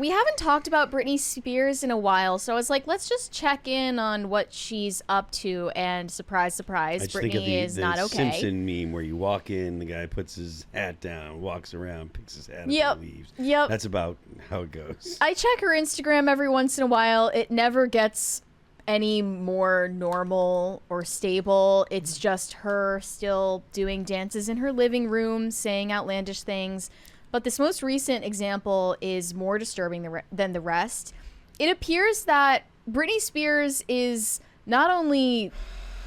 We haven't talked about Britney Spears in a while, so I was like, let's just check in on what she's up to. And surprise, surprise, I just think of Britney is not okay. Simpson meme where you walk in, the guy puts his hat down, walks around, picks his hat up, and leaves. Yep. That's about how it goes. I check her Instagram every once in a while. It never gets any more normal or stable. It's just her still doing dances in her living room, saying outlandish things. But this most recent example is more disturbing than the rest. It appears that Britney Spears is not only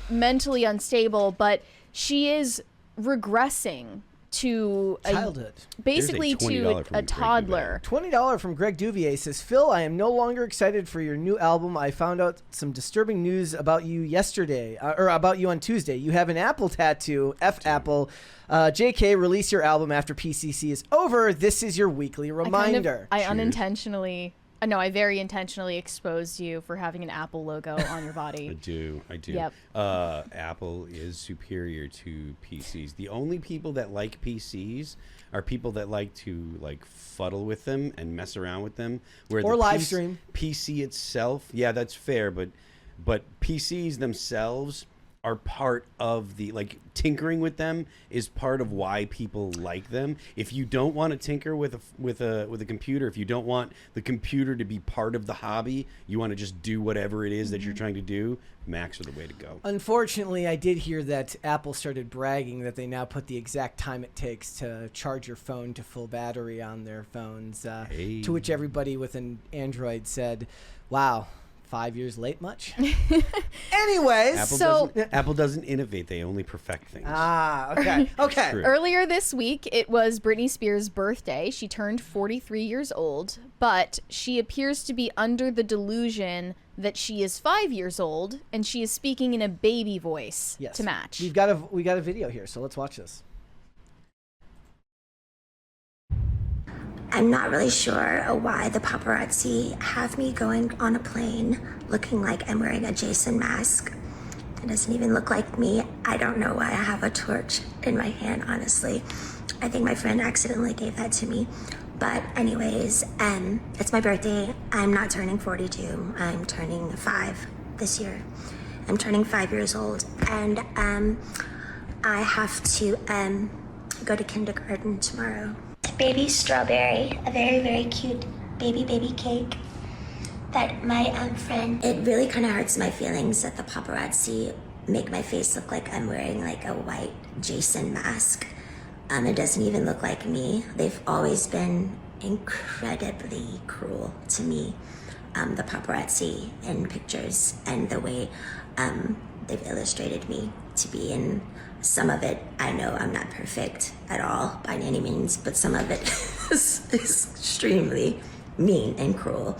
mentally unstable, but she is regressing to childhood. Basically to a toddler. $20 from Greg Duvier says, Phil, I am no longer excited for your new album. I found out some disturbing news about you yesterday, or about you on Tuesday. You have an Apple tattoo, F Apple. JK, release your album after PCC is over. This is your weekly reminder. I very intentionally exposed you for having an Apple logo on your body. I do. Yep. Apple is superior to PCs. The only people that like PCs are people that like to fuddle with them and mess around with them. Or live stream. PC itself, yeah, that's fair, but PCs themselves are part of the tinkering with them is part of why people like them. If you don't want to tinker with a computer, if you don't want the computer to be part of the hobby, you want to just do whatever it is that you're trying to do, Macs are the way to go. Unfortunately, I did hear that Apple started bragging that they now put the exact time it takes to charge your phone to full battery on their phones, to which everybody with an Android said, wow, 5 years late much? Anyways, Apple doesn't innovate, they only perfect things. Okay. Earlier this week, it was Britney Spears' birthday. She turned 43 years old, but she appears to be under the delusion that she is 5 years old, and she is speaking in a baby voice to match. We got a video here, so let's watch this. I'm not really sure why the paparazzi have me going on a plane looking like I'm wearing a Jason mask. It doesn't even look like me. I don't know why I have a torch in my hand, honestly. I think my friend accidentally gave that to me. But anyways, it's my birthday. I'm not turning 42. I'm turning 5 this year. I'm turning 5 years old, and I have to go to kindergarten tomorrow. Baby strawberry, a very, very cute baby cake that my friend, it really kind of hurts my feelings that the paparazzi make my face look like I'm wearing a white Jason mask. It doesn't even look like me. They've always been incredibly cruel to me, the paparazzi in pictures and the way they've illustrated me to be in. Some of it, I know I'm not perfect at all by any means, but some of it is extremely mean and cruel.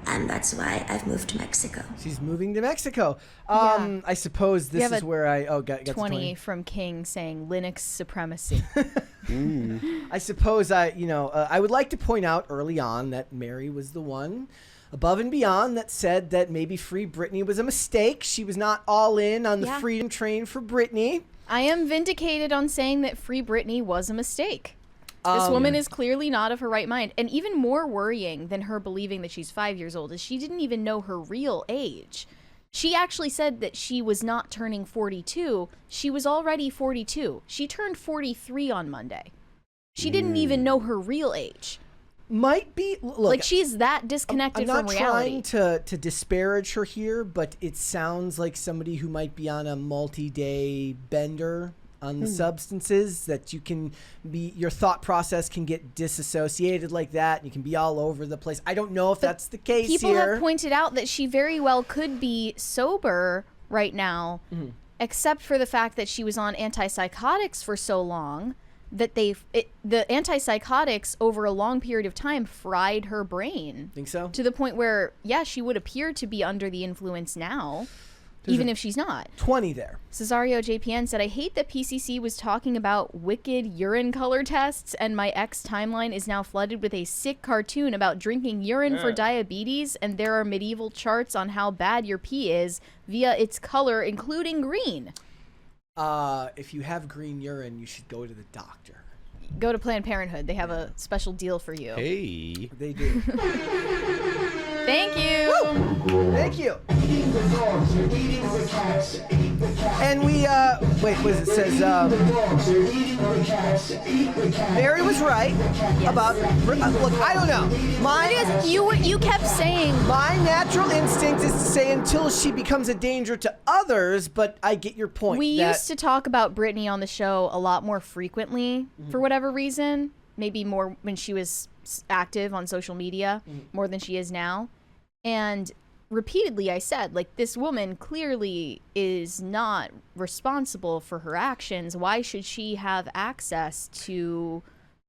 And that's why I've moved to Mexico. She's moving to Mexico. I suppose this is where got 20 from King saying Linux supremacy. I suppose I would like to point out early on that Mary was the one above and beyond that said that maybe Free Britney was a mistake. She was not all in on the freedom train for Britney. I am vindicated on saying that Free Britney was a mistake. This woman is clearly not of her right mind. And even more worrying than her believing that she's 5 years old is she didn't even know her real age. She actually said that she was not turning 42. She was already 42. She turned 43 on Monday. She didn't even know her real age. Might be she's that disconnected from reality. I'm not trying to disparage her here, but it sounds like somebody who might be on a multi-day bender on the substances, that your thought process can get disassociated like that, and you can be all over the place. I don't know if that's the case here. People have pointed out that she very well could be sober right now, except for the fact that she was on antipsychotics for so long that the antipsychotics over a long period of time fried her brain. Think so? To the point where, she would appear to be under the influence now, even if she's not. 20 there. Cesario JPN said, I hate that PCC was talking about wicked urine color tests, and my ex timeline is now flooded with a sick cartoon about drinking urine for diabetes, and there are medieval charts on how bad your pee is via its color, including green. If you have green urine, you should go to the doctor. go to Planned Parenthood. They have a special deal for you. Hey. They do. Thank you. Thank you. Eating the dogs, you're eating the cats, eat the cats. And we, wait, what is it? Says, The dogs, you're eating the cats, eat the cats. Mary was right about, look, I don't know. You kept saying My natural instinct is to say until she becomes a danger to others, but I get your point. we that, used to talk about Britney on the show a lot more frequently for whatever reason. Maybe more when she was active on social media more than she is now. And repeatedly I said, like, this woman clearly is not responsible for her actions. Why should she have access to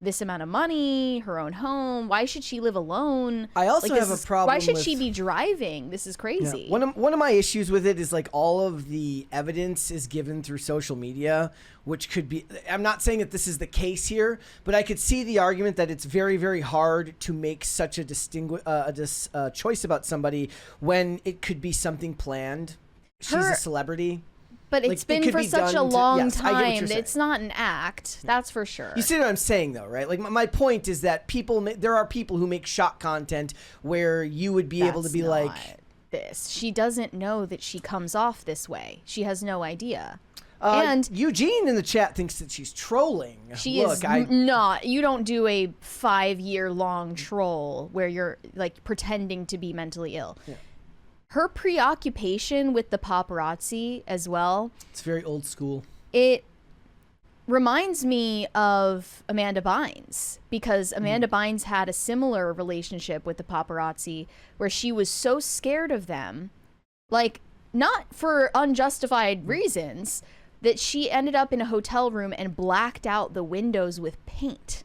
this amount of money, her own home? Why should she live alone? I also Like, have a problem Why should with- she be driving? This is crazy. One of my issues with it is like all of the evidence is given through social media, which could be. I'm not saying that this is the case here, but I could see the argument that it's very, very hard to make such a choice about somebody when it could be something planned. She's Her- a celebrity. But Like, it's it been could for be such a done to- long yes, I get what time. you're saying. It's not an act. That's for sure. You see what I'm saying, though, right? Like my point is that there are people who make shock content where you would be able to That's be like, not this. She doesn't know that she comes off this way. She has no idea. And Eugene in the chat thinks that she's trolling. she is not. You don't do a 5-year-long troll where you're like pretending to be mentally ill. Yeah. Her preoccupation with the paparazzi as well, It's very old school. it reminds me of Amanda Bynes, because Amanda Bynes had a similar relationship with the paparazzi where she was so scared of them, like not for unjustified reasons, that she ended up in a hotel room and blacked out the windows with paint.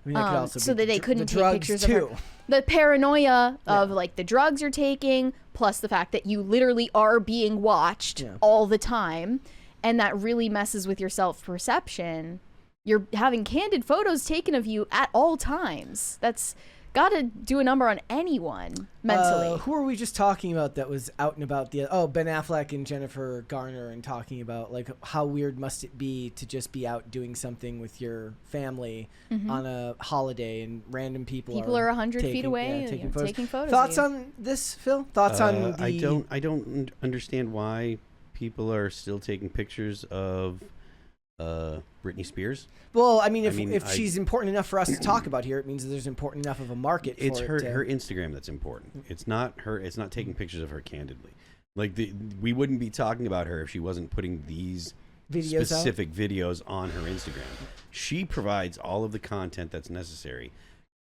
I mean, that could also So be that they the couldn't take drugs pictures too. of her. The paranoia of like the drugs you're taking, plus the fact that you literally are being watched all the time, and that really messes with your self-perception. You're having candid photos taken of you at all times. That's gotta do a number on anyone mentally. Who were we just talking about that was out and about Ben Affleck and Jennifer Garner, and talking about like how weird must it be to just be out doing something with your family on a holiday and random people are 100 feet away, taking taking photos. photos. Thoughts of you. on this, Phil? Thoughts on the I don't understand why people are still taking pictures of Britney Spears. Well, I mean, if I- she's important enough for us to talk about here, it means that there's important enough of a market It's for it. her Instagram that's important. It's not her. It's not taking pictures of her candidly. Like we wouldn't be talking about her if she wasn't putting these Videos out? specific videos on her Instagram. She provides all of the content that's necessary.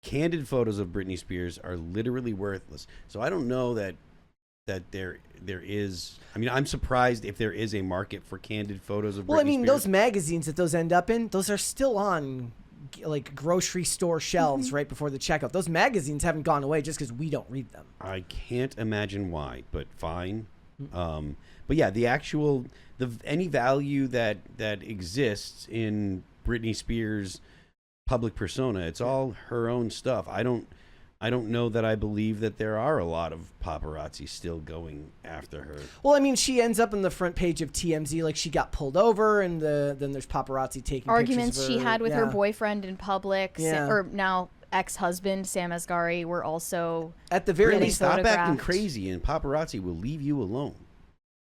Candid photos of Britney Spears are literally worthless. So I don't know that there is. I mean, I'm surprised if there is a market for candid photos of Britney Well, I mean, Spears. those magazines that those end up in, those are still on like grocery store shelves right before the checkout. Those magazines haven't gone away just because we don't read them. I can't imagine why, but fine. But yeah, any value that exists in Britney Spears' public persona, it's all her own stuff. I don't know that I believe that there are a lot of paparazzi still going after her. Well, I mean, she ends up on the front page of TMZ, like she got pulled over, and then there's paparazzi taking Arguments pictures of she her. had with her boyfriend in public, Yeah. or now ex-husband Sam Asghari, were also. At the very Britney, least, stop acting photographed. crazy, and paparazzi will leave you alone.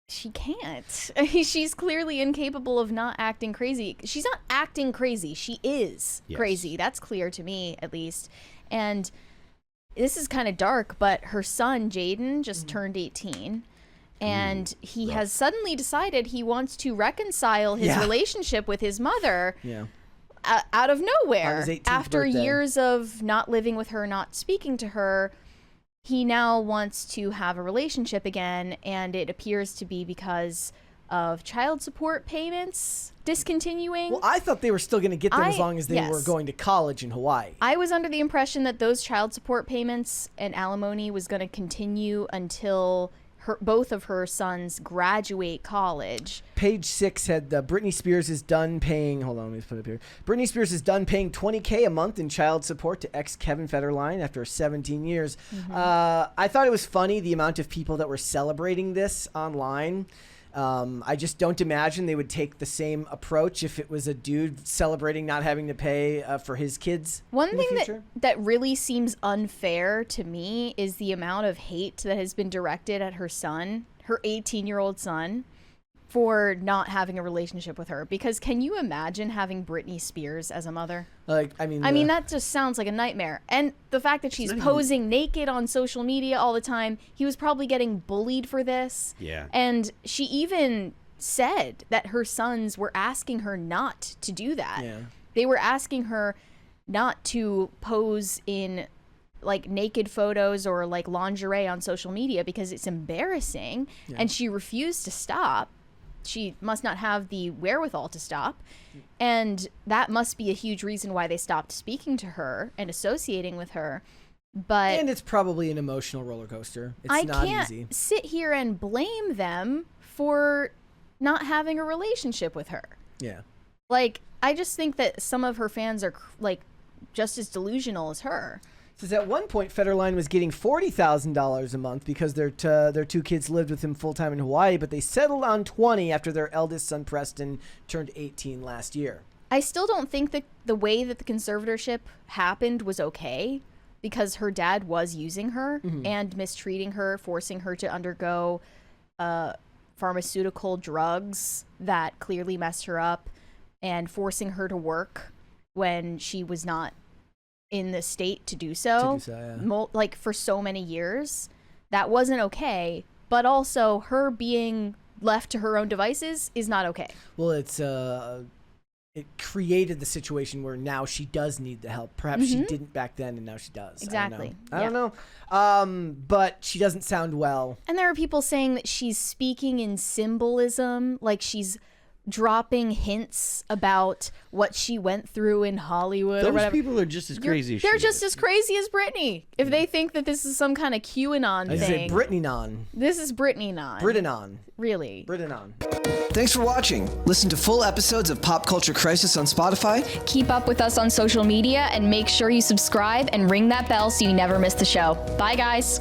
She can't. She's clearly incapable of not acting crazy. She's not acting crazy. She is Yes. crazy. That's clear to me, at least. And this is kind of dark, but her son, Jaden, just turned 18. And he rough. has suddenly decided he wants to reconcile his Yeah. relationship with his mother yeah. out of nowhere. On his 18th After birthday. years of not living with her, not speaking to her, he now wants to have a relationship again, and it appears to be because of child support payments discontinuing. Well, I thought they were still going to get them as long as they yes. were going to college in Hawaii. I was under the impression that those child support payments and alimony was going to continue until both of her sons graduate college. Page 6 had Britney Spears is done paying. Hold on, let me put it up here. Britney Spears is done paying $20K a month in child support to ex Kevin Federline after 17 years. I thought it was funny the amount of people that were celebrating this online. I just don't imagine they would take the same approach if it was a dude celebrating not having to pay for his kids. One in the thing future. that really seems unfair to me is the amount of hate that has been directed at her son, her 18-year-old son, for not having a relationship with her. Because can you imagine having Britney Spears as a mother? I mean, that just sounds like a nightmare. And the fact that she's posing naked on social media all the time, he was probably getting bullied for this. Yeah. And she even said that her sons were asking her not to do that. Yeah. They were asking her not to pose in like naked photos or like lingerie on social media because it's embarrassing. Yeah. And she refused to stop. She must not have the wherewithal to stop. And that must be a huge reason why they stopped speaking to her and associating with her. But And it's probably an emotional roller coaster. It's I not can't easy. sit here and blame them for not having a relationship with her. Yeah. Like, I just think that some of her fans are like just as delusional as her. Says at one point Federline was getting $40,000 a month because their two kids lived with him full time in Hawaii, but they settled on 20 after their eldest son Preston turned 18 last year. I still don't think that the way that the conservatorship happened was okay, because her dad was using her and mistreating her, forcing her to undergo pharmaceutical drugs that clearly messed her up, and forcing her to work when she was not in the state to do so, like for so many years. That wasn't okay, but also her being left to her own devices is not okay. Well, it created the situation where now she does need the help. Perhaps she didn't back then, and now she does. Exactly. I don't know. But she doesn't sound well. And there are people saying that she's speaking in symbolism, like she's dropping hints about what she went through in Hollywood or Those whatever. people are just as crazy as They're she just is. as crazy as Britney. If they think that this is some kind of QAnon I say thing. Britney-non. This is Britney-non. Britanon. Really. Britanon. Thanks for watching. Listen to full episodes of Pop Culture Crisis on Spotify. Keep up with us on social media and make sure you subscribe and ring that bell so you never miss the show. Bye, guys.